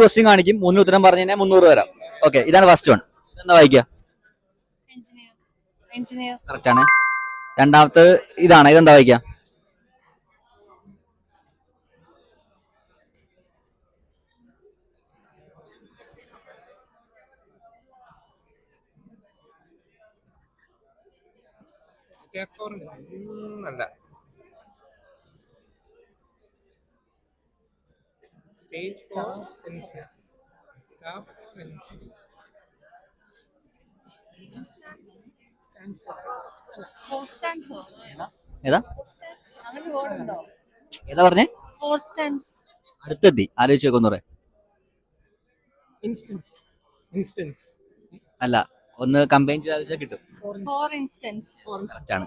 Question കാണിക്കും, 3 ഉത്തരം പറഞ്ഞു കഴിഞ്ഞാൽ 300 തരാം. ഓക്കെ, ഇതാണ് ഫസ്റ്റ് വൺ. ഇതെന്താ വായിക്കുക? കറക്റ്റ് ആണ്. രണ്ടാമത്തെ ഇതാണ്, ഇതെന്താ വായിക്കുക? ഏതാ ഏതാ പറഞ്ഞേ? അടുത്തെത്തി, ആലോചിച്ച് നോക്കൊന്നൂടെ. അല്ല, ഒന്ന് കമ്പൈൻ ചെയ്ത് ആലോചിച്ചാൽ കിട്ടും. കറക്റ്റ് ആണ്.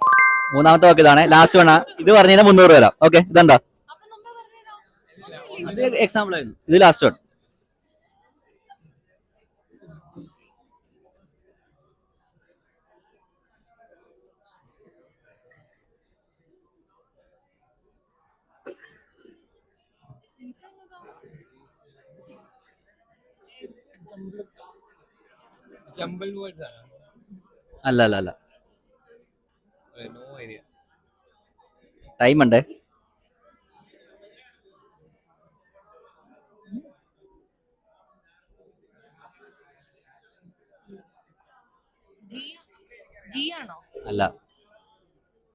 മൂന്നാമത്തെ വാക്ക് ഇതാണ്, ലാസ്റ്റ് വേണ. ഇത് പറഞ്ഞു കഴിഞ്ഞാൽ 300 തരാം. ഓക്കെ, ഇതെന്താ? അത് എക്സാമ്പിൾ ആയിരുന്നു. ഇത് ലാസ്റ്റ് വൺ. അല്ല അല്ല അല്ല, ടൈം ഉണ്ടേ. അല്ല,